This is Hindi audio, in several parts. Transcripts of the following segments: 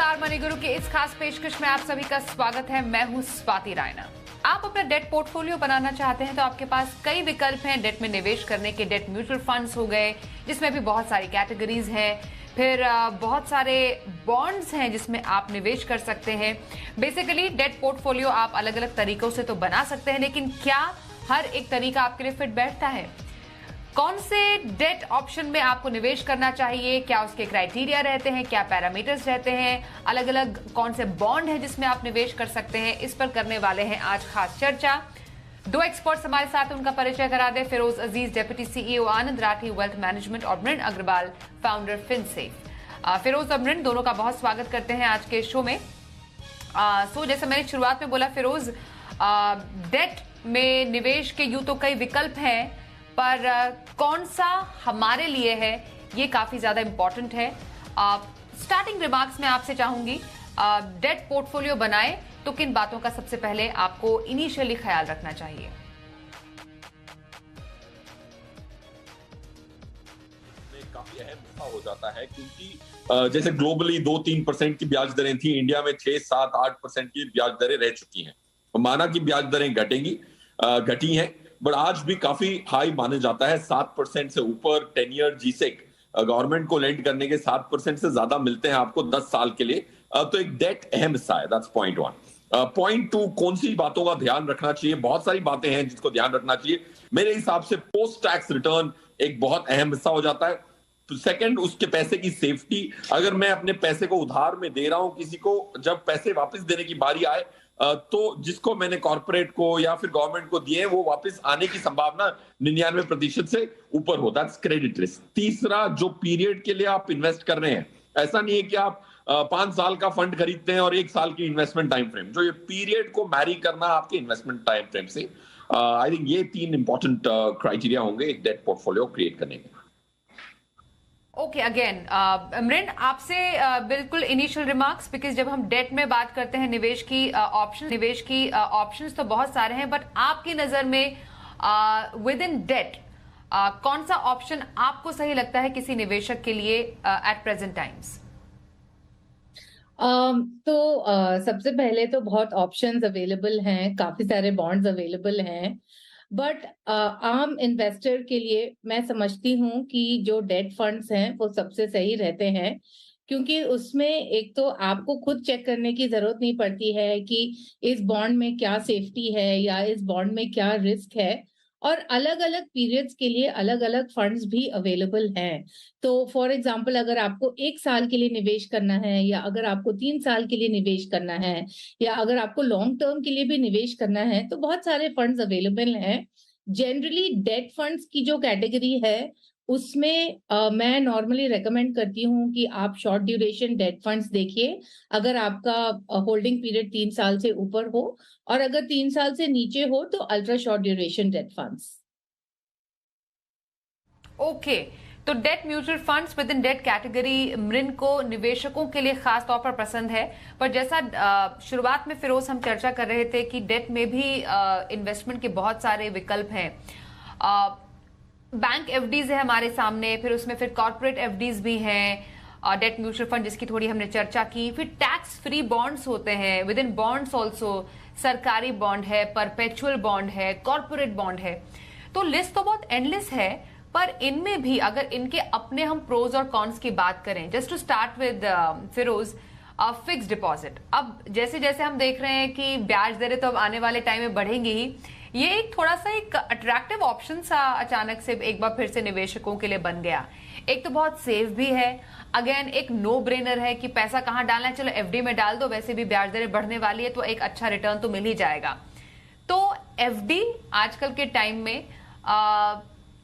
नमस्कार, मनी गुरु के इस खास पेशकश में आप सभी का स्वागत है। मैं हूं स्वाति रायना। आप अपना डेट पोर्टफोलियो बनाना चाहते हैं तो आपके पास कई विकल्प हैं डेट में निवेश करने के। डेट म्यूचुअल फंड्स हो गए जिसमें भी बहुत सारी कैटेगरीज हैं, फिर बहुत सारे बॉन्ड्स हैं जिसमें आप निवेश कर सकते हैं। बेसिकली डेट पोर्टफोलियो आप अलग अलग तरीकों से तो बना सकते हैं, लेकिन क्या हर एक तरीका आपके लिए फिट बैठता है? कौन से डेट ऑप्शन में आपको निवेश करना चाहिए, क्या उसके क्राइटेरिया रहते हैं, क्या पैरामीटर्स रहते हैं, अलग अलग कौन से बॉन्ड हैं जिसमें आप निवेश कर सकते हैं, इस पर करने वाले हैं आज खास चर्चा। दो एक्सपर्ट्स हमारे साथ हैं, उनका परिचय करा दे। फिरोज अजीज, डेप्यूटी सीईओ आनंद राठी वेल्थ मैनेजमेंट, और मृण अग्रवाल, फाउंडर फिनसेफ। फिरोज और मृण दोनों का बहुत स्वागत करते हैं आज के शो में। जैसे मैंने शुरुआत में बोला फिरोज, डेट में निवेश के यूं तो कई विकल्प हैं, पर कौन सा हमारे लिए है ये काफी ज्यादा इंपॉर्टेंट है। स्टार्टिंग रिमार्क्स में आपसे चाहूंगी, डेट पोर्टफोलियो बनाएं तो किन बातों का सबसे पहले आपको इनिशियली ख्याल रखना चाहिए? काफी अहम हिस्सा हो जाता है, क्योंकि जैसे ग्लोबली 2-3% की ब्याज दरें थी, इंडिया में 6-7-8% की ब्याज दरें रह चुकी हैं। माना कि ब्याज दरें घटी हैं, बट आज भी काफी हाई माना जाता है। 7% से ऊपर 10 ईयर जीसेक गवर्नमेंट को लेंड करने के 7% से ज्यादा मिलते हैं आपको 10 साल के लिए। तो एक डेट अहम हिस्सा है। That's point 1। पॉइंट 2, कौन सी बातों का ध्यान रखना चाहिए? बहुत सारी बातें हैं जिसको ध्यान रखना चाहिए। मेरे हिसाब से पोस्ट टैक्स रिटर्न एक बहुत अहम हिस्सा हो जाता है। सेकंड, उसके पैसे की सेफ्टी। अगर मैं अपने पैसे को उधार में दे रहा हूं किसी को, जब पैसे वापस देने की बारी आए तो जिसको मैंने कॉर्पोरेट को या फिर गवर्नमेंट को दिए वो वापस आने की संभावना 99% से ऊपर हो। That's credit risk. तीसरा, जो पीरियड के लिए आप इन्वेस्ट कर रहे हैं, ऐसा नहीं है कि आप 5 साल का फंड खरीदते हैं और 1 साल की इन्वेस्टमेंट टाइम फ्रेम, जो ये पीरियड को मैरी करना आपके इन्वेस्टमेंट टाइम फ्रेम से। आई थिंक ये 3 इंपॉर्टेंट क्राइटेरिया होंगे एक डेट पोर्टफोलियो क्रिएट करने के। ओके, अगेन मृण आपसे बिल्कुल इनिशियल रिमार्क्स, बिकॉज जब हम डेट में बात करते हैं निवेश की ऑप्शंस तो बहुत सारे हैं, बट आपकी नजर में विद इन डेट कौन सा ऑप्शन आपको सही लगता है किसी निवेशक के लिए एट प्रेजेंट टाइम्स? सबसे पहले तो बहुत ऑप्शंस अवेलेबल हैं, काफी सारे बॉन्ड्स अवेलेबल हैं, बट आम इन्वेस्टर के लिए मैं समझती हूँ कि जो डेट फंड्स हैं वो सबसे सही रहते हैं, क्योंकि उसमें एक तो आपको खुद चेक करने की जरूरत नहीं पड़ती है कि इस बॉन्ड में क्या सेफ्टी है या इस बॉन्ड में क्या रिस्क है, और अलग अलग पीरियड्स के लिए अलग अलग फंड्स भी अवेलेबल हैं। तो फॉर एग्जांपल, अगर आपको 1 साल के लिए निवेश करना है, या अगर आपको 3 साल के लिए निवेश करना है, या अगर आपको लॉन्ग टर्म के लिए भी निवेश करना है, तो बहुत सारे फंड्स अवेलेबल हैं। जनरली डेट फंड्स की जो कैटेगरी है उसमें मैं नॉर्मली रेकमेंड करती हूँ कि आप शॉर्ट ड्यूरेशन डेट फंड्स देखिए, अगर आपका होल्डिंग पीरियड 3 साल से ऊपर हो, और अगर 3 साल से नीचे हो तो ultra short duration debt funds. Okay, तो debt mutual funds within debt category Mrin को निवेशकों के लिए खास तौर पर पसंद है। पर जैसा शुरुआत में फिरोज हम चर्चा कर रहे थे कि डेट में भी इन्वेस्टमेंट के बहुत सारे विकल्प हैं। बैंक एफडीज है हमारे सामने, फिर उसमें फिर कॉर्पोरेट एफडीज भी हैं, डेट म्यूचुअल फंड जिसकी थोड़ी हमने चर्चा की, फिर टैक्स फ्री बॉन्ड्स होते हैं, विद इन बॉन्ड्स ऑल्सो सरकारी बॉन्ड है, परपेचुअल बॉन्ड है, कॉर्पोरेट बॉन्ड है। तो लिस्ट तो बहुत एंडलेस है, पर इनमें भी अगर इनके अपने हम प्रोज और कॉन्स की बात करें, जस्ट टू स्टार्ट विद फिरोज, फिक्स डिपॉजिट। अब जैसे जैसे हम देख रहे हैं कि ब्याज दरें तो अब आने वाले टाइम में बढ़ेंगी ही, ये एक थोड़ा सा एक अट्रैक्टिव ऑप्शन सा अचानक से एक बार फिर से निवेशकों के लिए बन गया। एक तो बहुत सेफ भी है, अगेन एक नो ब्रेनर है कि पैसा कहां डालना है, चलो एफडी में डाल दो, वैसे भी ब्याज दरें बढ़ने वाली है तो एक अच्छा रिटर्न तो मिल ही जाएगा। तो एफडी आजकल के टाइम में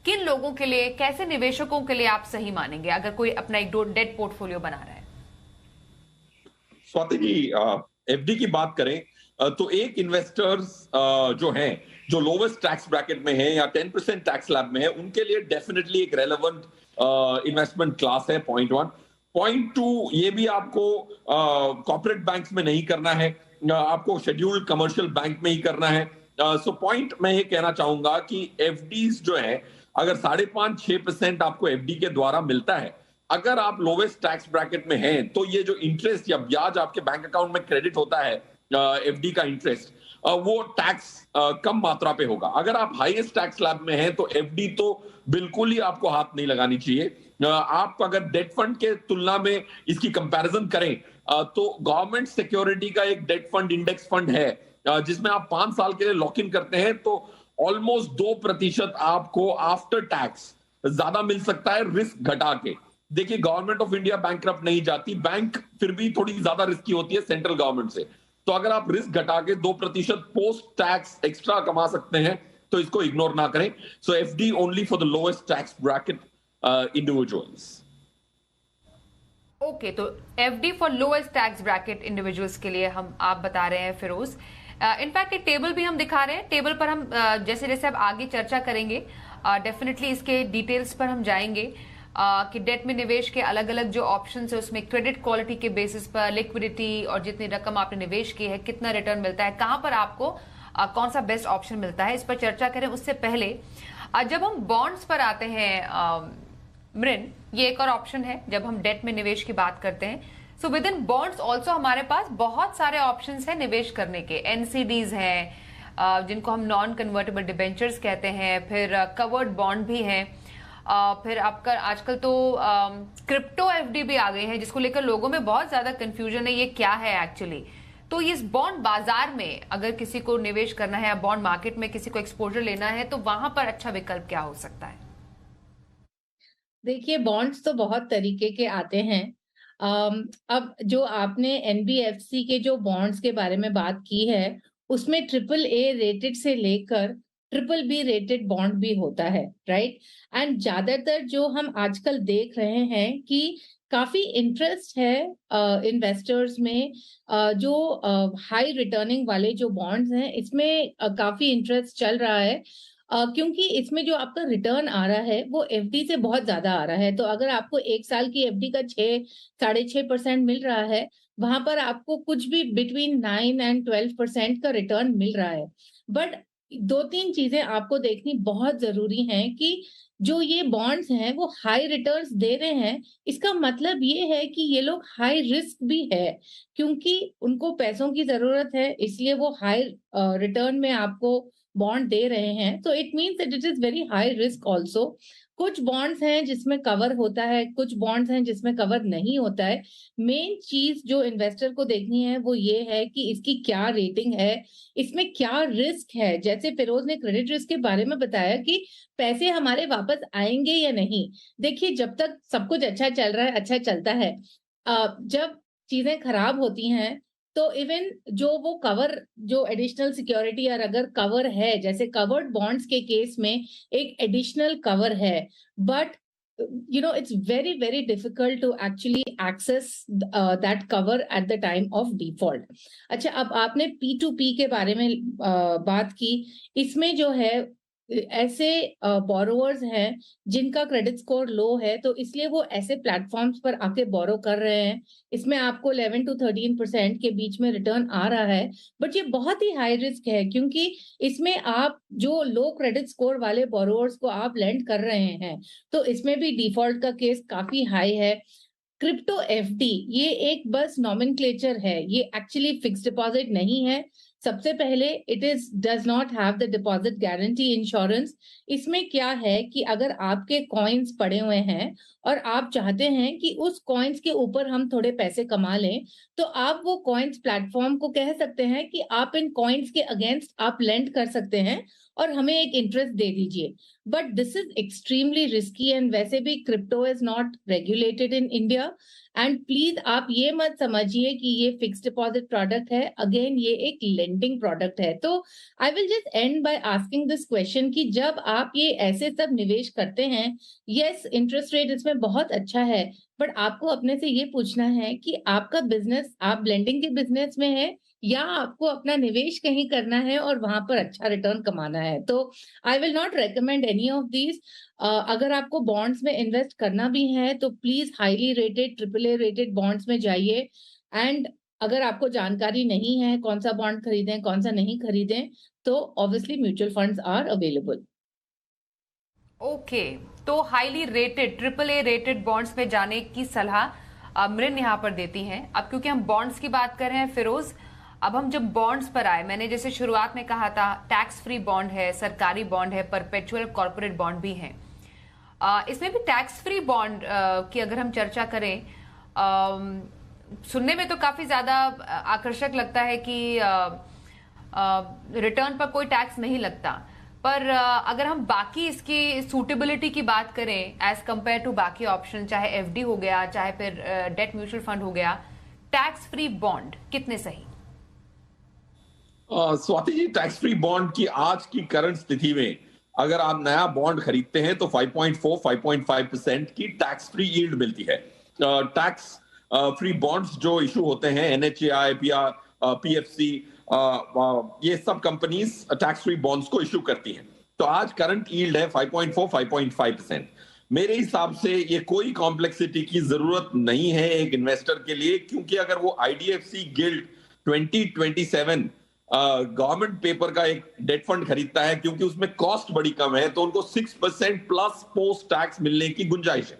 किन लोगों के लिए, कैसे निवेशकों के लिए आप सही मानेंगे अगर कोई अपना एक डेट पोर्टफोलियो बना रहा है? स्वाति जी, एफडी की बात करें तो एक इन्वेस्टर्स जो हैं, जो लोवेस्ट टैक्स ब्रैकेट में है या 10% टैक्स स्लैब में है, उनके लिए डेफिनेटली एक रेलेवेंट इन्वेस्टमेंट क्लास है। पॉइंट 1। पॉइंट 2, ये भी आपको कॉर्पोरेट बैंक्स में नहीं करना है, आपको शेड्यूल्ड कमर्शियल बैंक में ही करना है। सो पॉइंट मैं ये कहना चाहूंगा कि एफडीज जो है, अगर 5.5-6% आपको एफडी के द्वारा मिलता है अगर आप लोवेस्ट टैक्स ब्रैकेट में हैं तो ये जो इंटरेस्ट या ब्याज आपके बैंक अकाउंट में क्रेडिट होता है, एफडी का इंटरेस्ट, वो टैक्स कम मात्रा पे होगा। अगर आप हाईएस्ट टैक्स स्लैब में हैं तो एफडी तो बिल्कुल ही आपको हाथ नहीं लगानी चाहिए। आप अगर डेट फंड के तुलना में इसकी कंपैरिजन करें तो गवर्नमेंट सिक्योरिटी का एक डेट फंड इंडेक्स फंड है जिसमें आप 5 साल के लिए लॉक इन करते हैं तो ऑलमोस्ट 2% आपको आफ्टर टैक्स ज्यादा मिल सकता है रिस्क घटा के। देखिए, गवर्नमेंट ऑफ इंडिया बैंकरप्ट नहीं जाती, बैंक फिर भी थोड़ी ज्यादा रिस्की होती है सेंट्रल गवर्नमेंट से। तो अगर आप रिस्क घटा के 2% पोस्ट टैक्स एक्स्ट्रा कमा सकते हैं तो इसको इग्नोर ना करें। So FD only for the lowest tax bracket individuals. Okay, तो FD for lowest tax bracket individuals के लिए हम आप बता रहे हैं फिरोज। इनफैक्ट एक टेबल भी हम दिखा रहे हैं। टेबल पर हम जैसे जैसे अब आगे चर्चा करेंगे डेफिनेटली इसके डिटेल्स पर हम जाएंगे कि डेट में निवेश के अलग अलग जो ऑप्शन है उसमें क्रेडिट क्वालिटी के बेसिस पर लिक्विडिटी और जितनी रकम आपने निवेश की है कितना रिटर्न मिलता है, कहां पर आपको कौन सा बेस्ट ऑप्शन मिलता है, इस पर चर्चा करें। उससे पहले जब हम बॉन्ड्स पर आते हैं मृन, ये एक और ऑप्शन है जब हम डेट में निवेश की बात करते हैं। So with in bonds also हमारे पास बहुत सारे ऑप्शंस हैं निवेश करने के। एनसीडीज हैं जिनको हम नॉन कन्वर्टेबल डिबेंचर्स कहते हैं, फिर कवर्ड बॉन्ड भी हैं, फिर आपका आजकल तो क्रिप्टो एफडी भी आ गई है जिसको लेकर लोगों में बहुत ज्यादा कंफ्यूजन है, ये क्या है एक्चुअली। तो इस बॉन्ड बाजार में अगर किसी को निवेश करना है या बॉन्ड मार्केट में किसी को एक्सपोजर लेना है तो वहां पर अच्छा विकल्प क्या हो सकता है? देखिए, बॉन्ड्स तो बहुत तरीके के आते हैं। अब जो आपने एनबीएफसी के जो बॉन्ड्स के बारे में बात की है उसमें AAA रेटेड से लेकर BBB रेटेड बॉन्ड भी होता है, राइट। एंड ज्यादातर जो हम आजकल देख रहे हैं कि काफी इंटरेस्ट है इन्वेस्टर्स में, जो हाई रिटर्निंग वाले जो बॉन्ड्स हैं इसमें काफी इंटरेस्ट चल रहा है, क्योंकि इसमें जो आपका रिटर्न आ रहा है वो एफडी से बहुत ज्यादा आ रहा है। तो अगर आपको 1 साल की एफडी का 6-6.5% मिल रहा है, वहां पर आपको कुछ भी बिटवीन 9 और 12% का रिटर्न मिल रहा है। बट 2-3 चीजें आपको देखनी बहुत जरूरी हैं कि जो ये बॉन्ड्स हैं वो हाई रिटर्न्स दे रहे हैं, इसका मतलब ये है कि ये लोग हाई रिस्क भी है, क्योंकि उनको पैसों की जरूरत है इसलिए वो हाई रिटर्न में आपको बॉन्ड दे रहे हैं। तो it means that it is very high risk also. कुछ बॉन्ड्स हैं जिसमें कवर होता है, कुछ बॉन्ड्स हैं जिसमें कवर नहीं होता है। मेन चीज जो इन्वेस्टर को देखनी है वो ये है कि इसकी क्या रेटिंग है, इसमें क्या रिस्क है। जैसे फिरोज ने क्रेडिट रिस्क के बारे में बताया कि पैसे हमारे वापस आएंगे या नहीं। देखिए, जब तक सब कुछ अच्छा चल रहा है, अच्छा चलता है, जब चीजें खराब होती हैं तो इवन जो वो कवर, जो एडिशनल सिक्योरिटी और अगर कवर है, जैसे कवर्ड बॉन्ड्स के केस में एक एडिशनल कवर है, but it's very very difficult to actually access that cover at the time of default. अच्छा, अब आपने P2P के बारे में बात की। इसमें जो है ऐसे बोरोवर्स हैं जिनका क्रेडिट स्कोर लो है, तो इसलिए वो ऐसे प्लेटफॉर्म्स पर आके बोरो कर रहे हैं। इसमें आपको 11 to 13% के बीच में रिटर्न आ रहा है, बट ये बहुत ही हाई रिस्क है क्योंकि इसमें आप जो लो क्रेडिट स्कोर वाले बोरोवर्स को आप लेंड कर रहे हैं, तो इसमें भी डिफॉल्ट का केस काफी हाई है। क्रिप्टो एफडी ये एक बस नॉमेनक्लेचर है, ये एक्चुअली फिक्स डिपॉजिट नहीं है। सबसे पहले it is does not have the deposit guarantee insurance. इसमें क्या है कि अगर आपके कॉइन्स पड़े हुए हैं और आप चाहते हैं कि उस कॉइन्स के ऊपर हम थोड़े पैसे कमा लें, तो आप वो कॉइन्स प्लेटफॉर्म को कह सकते हैं कि आप इन कॉइन्स के अगेंस्ट आप लेंड कर सकते हैं और हमें एक इंटरेस्ट दे दीजिए। But this is extremely risky and वैसे भी crypto is not regulated in India. And please आप ये मत समझिए कि ये फिक्स डिपॉजिट प्रोडक्ट है, अगेन ये एक लेंडिंग प्रोडक्ट है। तो I will just and by asking this question कि जब आप ये ऐसे सब निवेश करते हैं, यस इंटरेस्ट रेट इसमें बहुत अच्छा है, बट आपको अपने से ये पूछना है कि आपका बिजनेस, आप लेंडिंग के बिजनेस में है या आपको अपना निवेश कहीं करना है और वहां पर अच्छा रिटर्न कमाना है। तो I will not recommend any of these. अगर आपको बॉन्ड्स में इन्वेस्ट करना भी है तो please highly rated AAA rated bonds में जाइए। एंड अगर आपको जानकारी नहीं है कौन सा बॉन्ड खरीदें कौन सा नहीं खरीदें, तो obviously mutual funds are available. Okay, तो highly rated triple A rated bonds पे जाने की सलाह मृन यहाँ पर देती हैं। अब क्योंकि हम बॉन्ड्स की बात कर रहे हैं फिरोज, अब हम जब बॉन्ड्स पर आए, मैंने जैसे शुरुआत में कहा था टैक्स फ्री बॉन्ड है, सरकारी बॉन्ड है, परपेचुअल कॉर्पोरेट बॉन्ड भी है। इसमें भी टैक्स फ्री बॉन्ड की अगर हम चर्चा करें, सुनने में तो काफी ज्यादा आकर्षक लगता है कि रिटर्न पर कोई टैक्स नहीं लगता, पर अगर हम बाकी इसकी सूटेबिलिटी की बात करें एज कंपेयर टू बाकी ऑप्शन, चाहे एफडी हो गया, चाहे फिर डेट म्यूचुअल फंड हो गया, टैक्स फ्री बॉन्ड कितने सही? Swati ji, tax free bond की आज की करंट स्थिति में अगर आप नया बॉन्ड खरीदते हैं तो 5.4-5.5% की टैक्स फ्री यील्ड मिलती है। टैक्स फ्री बॉन्ड्स जो इशू होते हैं, एनएचएआई, पीएफसी, ये सब कंपनीज टैक्स फ्री बॉन्ड्स को इशू करती हैं। तो आज करंट यील्ड है 5.4-5.5%। मेरे हिसाब से ये कोई कॉम्प्लेक्सिटी की जरूरत नहीं है एक इन्वेस्टर के लिए, क्योंकि अगर वो आईडीएफसी गिल्ड 2027 गवर्नमेंट पेपर का एक डेट फंड खरीदता है, क्योंकि उसमें कॉस्ट बड़ी कम है, तो उनको 6% प्लस पोस्ट टैक्स मिलने की गुंजाइश है।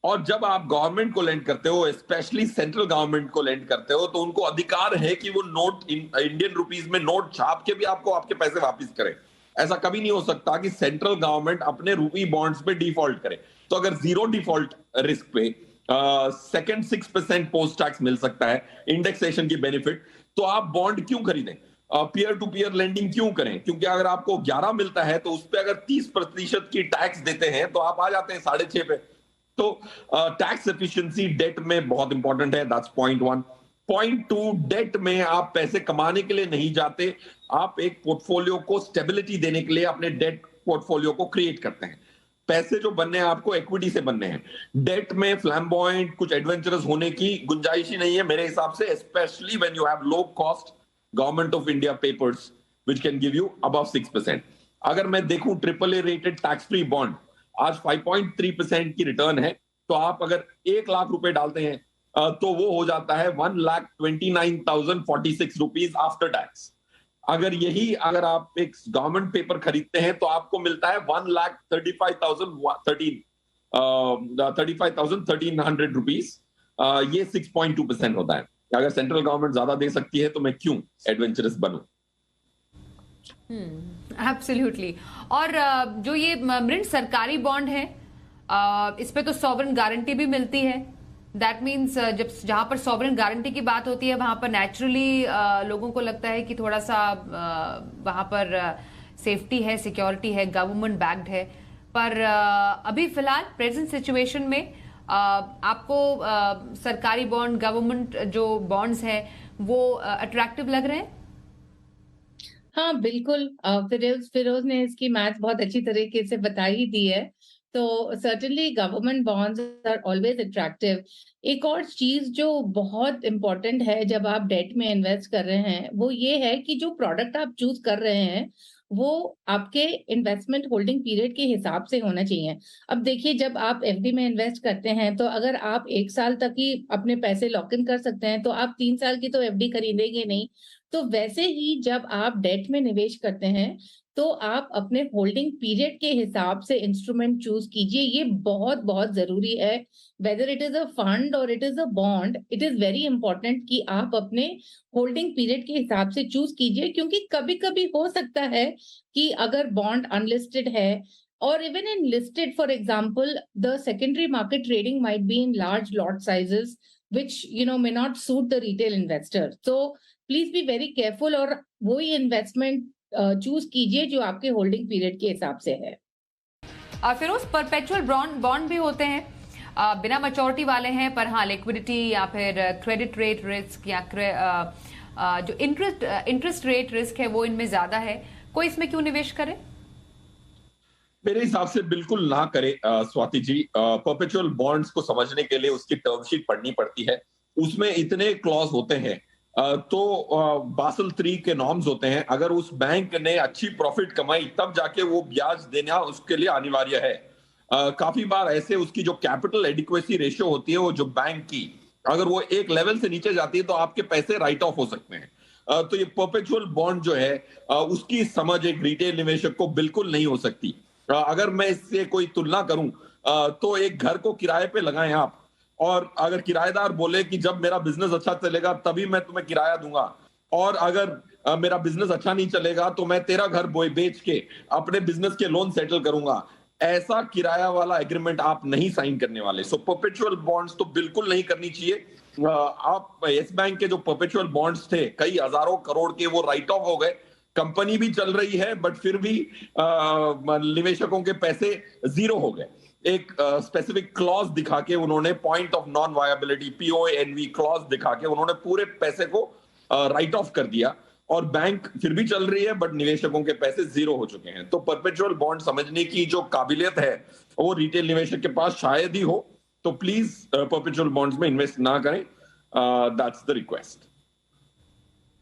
और जब आप गवर्नमेंट को लेंड करते हो, स्पेशली सेंट्रल गवर्नमेंट को लेंड करते हो, तो उनको अधिकार है कि वो नोट इंडियन रुपीस में नोट छाप के भी आपको आपके पैसे वापस करें। ऐसा कभी नहीं हो सकता कि सेंट्रल गवर्नमेंट अपने रूपी बॉन्ड्स पे डिफॉल्ट करे। तो अगर जीरो डिफॉल्ट रिस्क पे सेकंड 6% पोस्ट टैक्स मिल सकता है, इंडेक्सेशन की बेनिफिट, तो आप बॉन्ड क्यों खरीदें? पीयर टू पीयर लेंडिंग क्यों करें? क्योंकि अगर आपको 11 मिलता है तो उस पर अगर 30% की टैक्स देते हैं तो आप आ जाते हैं 6.5 पे। तो टैक्स एफिशिएंसी डेट में बहुत इंपॉर्टेंट है, दैट्स पॉइंट 1। पॉइंट 2, डेट में आप पैसे कमाने के लिए नहीं जाते, आप एक पोर्टफोलियो को स्टेबिलिटी देने के लिए अपने डेट पोर्टफोलियो को क्रिएट करते हैं। पैसे जो बनने हैं आपको इक्विटी से बनने हैं। डेट में फ्लैम्बॉयंट, कुछ एडवेंचरस होने की गुंजाइश ही नहीं है मेरे हिसाब से, specially when you have low cost government of India papers which can give you above 6%। अगर मैं देखूं triple A rated tax free bond आज 5.3% की रिटर्न है, तो आप अगर 1 लाख रुपए डालते हैं तो वो हो जाता है 1,29,046 रुपीज आफ्टर टैक्स। अगर आप एक गवर्नमेंट पेपर खरीदते हैं तो आपको मिलता है 1,35,1300 रुपीज। ये 6.2% होता है। अगर सेंट्रल गवर्नमेंट ज्यादा दे सकती है तो मैं क्यों एडवेंचरस बनूं? एब्सोल्युटली। और जो ये मृण सरकारी बॉन्ड है, इस पे तो सॉवरेन गारंटी भी मिलती है। दैट मीन्स जहां पर सॉवरेन गारंटी की बात होती है वहां पर नेचुरली लोगों को लगता है कि थोड़ा सा वहां पर सेफ्टी है, सिक्योरिटी है, गवर्नमेंट बैक्ड है। पर अभी फिलहाल प्रेजेंट सिचुएशन में आपको सरकारी बॉन्ड, गवर्नमेंट जो बॉन्ड्स हैं वो अट्रैक्टिव लग रहे हैं? हाँ, बिल्कुल। फिरोज ने इसकी मैथ बहुत अच्छी तरीके से बता ही दी है। तो certainly government bonds are always attractive. एक और चीज जो बहुत इंपॉर्टेंट है जब आप डेट में इन्वेस्ट कर रहे हैं, वो ये है कि जो प्रोडक्ट आप चूज कर रहे हैं वो आपके इन्वेस्टमेंट होल्डिंग पीरियड के हिसाब से होना चाहिए। अब देखिए, जब आप एफडी में इन्वेस्ट करते हैं तो अगर आप 1 साल तक ही अपने पैसे लॉक इन कर सकते हैं, तो आप 3 साल की तो एफडी खरीदेंगे नहीं। तो वैसे ही जब आप डेट में निवेश करते हैं तो आप अपने होल्डिंग पीरियड के हिसाब से इंस्ट्रूमेंट चूज कीजिए। ये बहुत बहुत जरूरी है। Whether it is a fund और it is a bond, it is very important कि आप अपने होल्डिंग पीरियड के हिसाब से चूज कीजिए, क्योंकि कभी कभी हो सकता है कि अगर बॉन्ड अनलिस्टेड है और even in listed, for example the secondary market trading might be in large lot sizes which may not suit the retail investor. So please be very careful और वही इन्वेस्टमेंट चूज कीजिए जो आपके होल्डिंग पीरियड के हिसाब से है। फिरोज, परपेचुअल बॉन्ड भी होते हैं, बिना मैच्योरिटी वाले हैं, पर हाँ लिक्विडिटी या फिर क्रेडिट रेट रिस्क या जो इंटरेस्ट रेट रिस्क है वो इनमें ज्यादा है। कोई इसमें क्यों निवेश करे? मेरे हिसाब से बिल्कुल ना करे स्वाति जी। परपेचुअल बॉन्ड्स को समझने के लिए उसकी टर्म शीट पढ़नी पड़ती है। उसमें इतने क्लॉज होते हैं, तो बासल 3 के नॉर्म्स होते हैं। अगर उस बैंक ने अच्छी प्रॉफिट कमाई तब जाके वो ब्याज देना उसके लिए अनिवार्य है। काफी बार ऐसे उसकी जो कैपिटल एडिक्वेसी रेशियो होती है, वो जो बैंक की, अगर वो एक लेवल से नीचे जाती है तो आपके पैसे राइट ऑफ हो सकते हैं। तो ये परपेचुअल बॉन्ड जो है उसकी समझ एक रिटेल निवेशक को बिल्कुल नहीं हो सकती। अगर मैं इससे कोई तुलना करूं तो एक घर को किराए पे लगाएं आप, और अगर किराएदार बोले कि जब मेरा बिजनेस अच्छा चलेगा तभी मैं तुम्हें किराया दूंगा, और अगर मेरा बिजनेस अच्छा नहीं चलेगा तो मैं तेरा घर बेच के अपने बिजनेस के लोन सेटल करूंगा, ऐसा किराया वाला एग्रीमेंट आप नहीं साइन करने वाले। सो परपेचुअल बॉन्ड्स तो बिल्कुल नहीं करनी चाहिए। आप यस बैंक के जो परपेचुअल बॉन्ड्स थे कई हजारों करोड़ के, वो राइट ऑफ हो गए। कंपनी भी चल रही है बट फिर भी निवेशकों के पैसे जीरो हो गए। एक स्पेसिफिक क्लॉज दिखा के उन्होंने, point of non viability, PONV clause दिखा के उन्होंने पूरे पैसे को राइट ऑफ कर दिया, और बैंक फिर भी चल रही है बट निवेशकों के पैसे जीरो हो चुके हैं। तो परपेचुअल बॉन्ड समझने की जो काबिलियत है वो रिटेल निवेशक के पास शायद ही हो, तो प्लीज परपेचुअल बॉन्ड्स में इन्वेस्ट ना करें। That's the request.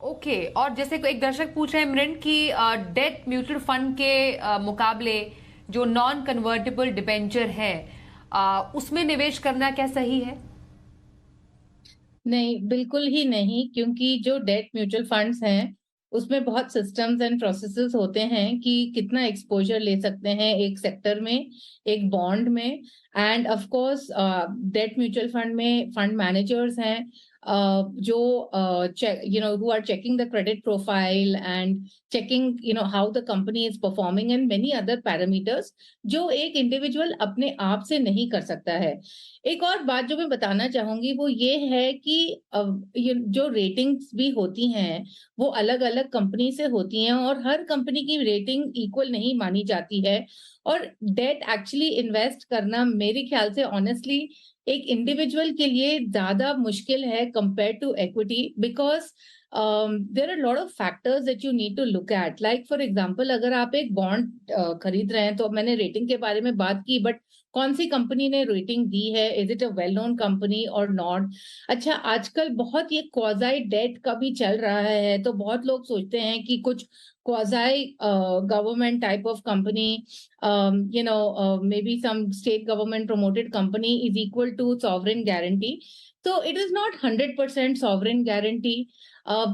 ओके और जैसे एक दर्शक पूछ रहे हैं मृण की डेट म्यूचुअल फंड के मुकाबले जो नॉन कन्वर्टेबल डिबेंचर है उसमें निवेश करना क्या सही है? नहीं, बिल्कुल ही नहीं, क्योंकि जो डेट म्यूचुअल फंड्स हैं उसमें बहुत सिस्टम्स एंड प्रोसेसेस होते हैं कि कितना एक्सपोजर ले सकते हैं एक सेक्टर में, एक बॉन्ड में। End of course debt mutual fund में फंड मैनेजर्स हैं जो who are checking the credit profile and checking how the company is performing and many other parameters जो एक इंडिविजुअल अपने आप से नहीं कर सकता है। एक और बात जो मैं बताना चाहूंगी वो ये है कि जो रेटिंग्स भी होती हैं वो अलग अलग कंपनी से होती हैं, और हर कंपनी की रेटिंग इक्वल नहीं मानी जाती है। और डेट एक्चुअली इन्वेस्ट करना मेरे ख्याल से ऑनेस्टली एक इंडिविजुअल के लिए ज्यादा मुश्किल है compare to equity, because there are lot of factors that you need to look at. Like for example, अगर आप एक बॉन्ड खरीद रहे हैं, तो मैंने रेटिंग के बारे में बात की, बट कौन सी कंपनी ने रेटिंग दी है, is it a well known company और नॉट। अच्छा, आजकल बहुत ये क्वाजाई डेट का भी चल रहा है, तो बहुत लोग सोचते हैं कि कुछ quasi government type of company, maybe some state government promoted company is equal to sovereign guarantee. So it is not 100% sovereign guarantee.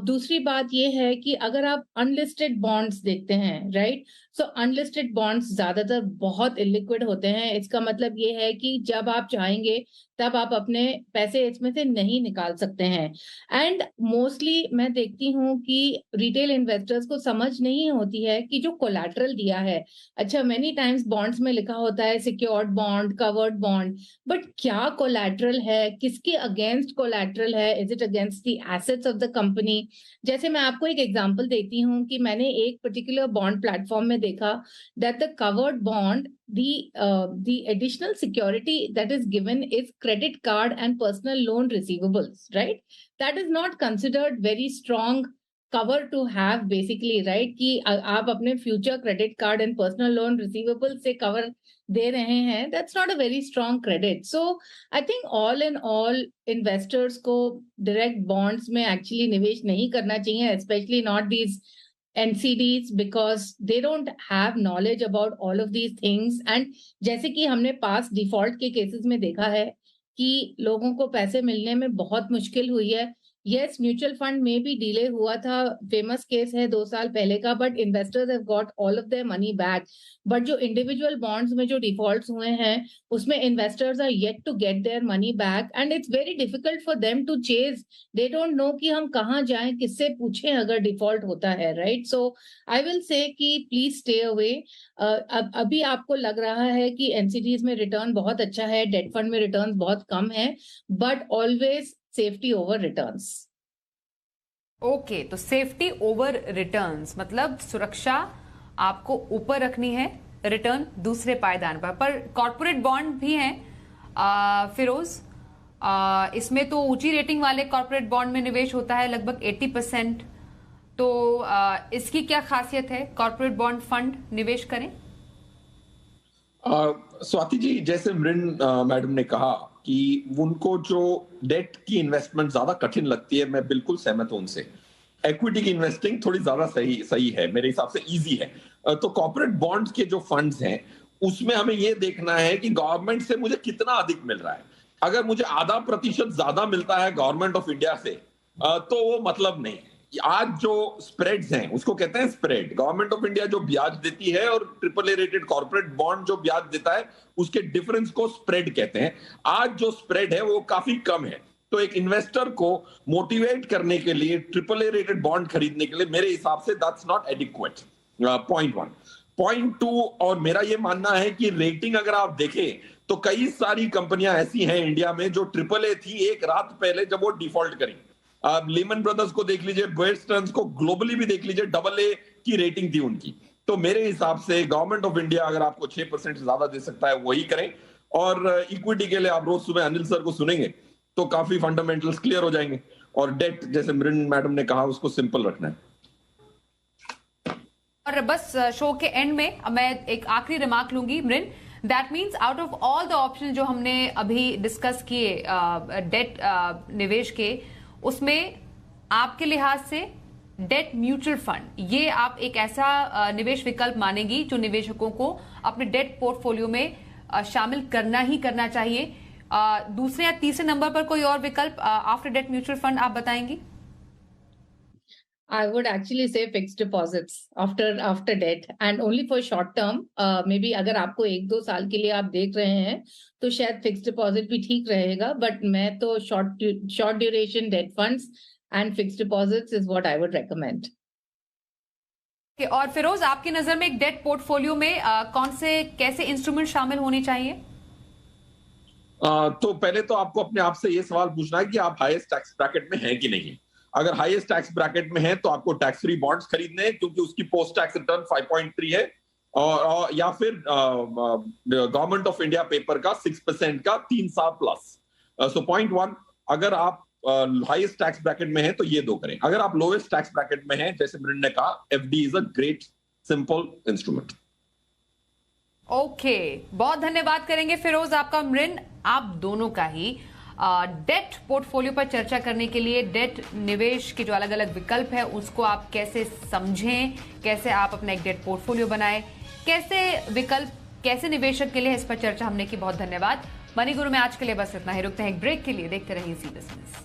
दूसरी बात ये है कि अगर आप अनलिस्टेड बॉन्ड्स देखते हैं, राइट, सो अनलिस्टेड बॉन्ड्स ज्यादातर बहुत इलिक्विड होते हैं। इसका मतलब ये है कि जब आप चाहेंगे तब आप अपने पैसे इसमें से नहीं निकाल सकते हैं। एंड मोस्टली मैं देखती हूँ कि रिटेल इन्वेस्टर्स को समझ नहीं होती है कि जो कोलैटरल दिया है, अच्छा मेनी टाइम्स बॉन्ड्स में लिखा होता है secured bond, covered bond, but क्या कोलैटरल है, किसके अगेंस्ट कोलैटरल है, is it against the assets of the company. जैसे मैं आपको एक एग्जांपल देती हूँ कि मैंने एक पर्टिकुलर बॉन्ड प्लेटफॉर्म में देखा that the covered bond, the additional security that is given is credit card and personal loan receivables, right? That is not considered very strong cover to have basically, right? कि आप अपने future credit card and personal loan receivables से cover दे रहे हैं, that's not a very strong credit. So I think all in all investors को direct bonds में actually निवेश नहीं करना चाहिए, especially not these NCDs, because they don't have knowledge about all of these things. And जैसे कि हमने पास डिफॉल्ट के केसेस में देखा है कि लोगों को पैसे मिलने में बहुत मुश्किल हुई है। यस, म्यूचुअल फंड में भी डिले हुआ था, फेमस केस है 2 साल पहले का, but investors have got all of their money back. But जो इंडिविजुअल बॉन्ड्स में जो डिफॉल्ट्स हुए हैं उसमें investors are yet to get their money back, and it's very difficult for them to chase. They don't know कि हम कहाँ जाएं, किससे पूछें अगर डिफॉल्ट होता है, right. So I will say कि प्लीज स्टे अवे। अभी आपको लग रहा है कि एनसीडीज में रिटर्न बहुत अच्छा है, डेट फंड में रिटर्न बहुत कम है, but always safety over returns. Okay, तो सेफ्टी ओवर रिटर्न्स मतलब सुरक्षा आपको ऊपर रखनी है, रिटर्न दूसरे पायदान पर कॉर्पोरेट बॉन्ड भी हैं फिरोज, इसमें तो ऊंची रेटिंग वाले कॉर्पोरेट बॉन्ड में निवेश होता है लगभग 80%। तो इसकी क्या खासियत है, कॉर्पोरेट बॉन्ड फंड निवेश करें? स्वाति जी, जैसे मृण मैडम ने कहा कि उनको जो डेट की इन्वेस्टमेंट ज्यादा कठिन लगती है, मैं बिल्कुल सहमत हूं उनसे। इक्विटी की इन्वेस्टिंग थोड़ी ज्यादा सही है, मेरे हिसाब से इजी है। तो कॉर्पोरेट बॉन्ड्स के जो फंड्स हैं उसमें हमें ये देखना है कि गवर्नमेंट से मुझे कितना अधिक मिल रहा है। अगर मुझे 0.5% ज्यादा मिलता है गवर्नमेंट ऑफ इंडिया से तो वो मतलब नहीं है। आज जो स्प्रेड्स हैं उसको कहते हैं स्प्रेड। गवर्नमेंट ऑफ इंडिया जो ब्याज देती है और triple A rated corporate bond जो ब्याज देता है उसके डिफरेंस को स्प्रेड कहते हैं। आज जो स्प्रेड है वो काफी कम है, तो एक इन्वेस्टर को मोटिवेट करने के लिए ट्रिपल ए रेटेड बॉन्ड खरीदने के लिए मेरे हिसाब से that's not adequate, point 1। Point 2, और मेरा ये मानना है कि रेटिंग अगर आप देखें तो कई सारी कंपनियां ऐसी हैं इंडिया में जो ट्रिपल ए थी एक रात पहले जब वो डिफॉल्ट करी। आप लीमन ब्रदर्स को देख लीजिए, बेयर स्टर्न्स को ग्लोबली भी देख लीजिए, डबल ए की रेटिंग थी उनकी। तो मेरे हिसाब से गवर्नमेंट ऑफ इंडिया अगर आपको 6% से ज्यादा दे सकता है वही करें। और इक्विटी के लिए आप रोज सुबह अनिल सर को सुनेंगे तो काफी फंडामेंटल्स क्लियर हो जाएंगे। और डेट जैसे मृण मैडम ने कहा उसको सिंपल रखना है। और बस शो के एंड में मैं एक आखिरी रिमार्क लूंगी Mrin, that means out of all the option जो हमने अभी डिस्कस किए डेट निवेश के, उसमें आपके लिहाज से डेट म्यूचुअल फंड ये आप एक ऐसा निवेश विकल्प मानेंगी जो निवेशकों को अपने डेट पोर्टफोलियो में शामिल करना ही करना चाहिए। दूसरे या तीसरे नंबर पर कोई और विकल्प आफ्टर डेट म्यूचुअल फंड आप बताएंगी? I would actually say fixed deposits after debt and only for short term. Maybe अगर आपको 1-2 साल के लिए आप देख रहे हैं तो शायद फिक्स्ड डिपॉजिट भी ठीक रहेगा, बट मैं तो short duration debt funds and fixed deposits is what I would recommend. और फिरोज, आपकी नजर में एक डेट पोर्टफोलियो में कौन से कैसे इंस्ट्रूमेंट शामिल होने चाहिए? तो पहले तो आपको अपने आप से ये सवाल पूछना है कि आप हाईएस्ट टैक्स ब्रैकेट में हैं कि नहीं। अगर हाईएस्ट टैक्स ब्रैकेट में है तो आपको टैक्स फ्री बॉन्ड्स खरीदने हैं क्योंकि उसकी पोस्ट टैक्स रिटर्न 5.3 है, और या फिर गवर्नमेंट ऑफ इंडिया पेपर का 6% का 3 साल प्लस। सो पॉइंट 1, अगर आप हाईएस्ट टैक्स ब्रैकेट में हैं तो ये दो करें। अगर आप लोएस्ट टैक्स ब्रैकेट में हैं, जैसे मृण ने कहा, FD is a great simple instrument. Okay, बहुत धन्यवाद करेंगे फिरोज आपका, मृण आप दोनों का ही डेट पोर्टफोलियो पर चर्चा करने के लिए। डेट निवेश के जो अलग अलग विकल्प है उसको आप कैसे समझें, कैसे आप अपना एक डेट पोर्टफोलियो बनाएं, कैसे विकल्प कैसे निवेशक के लिए, इस पर चर्चा हमने की। बहुत धन्यवाद। मनी गुरु में आज के लिए बस इतना ही, रुकते हैं एक ब्रेक के लिए। देखते रहिए जी बिजनेस।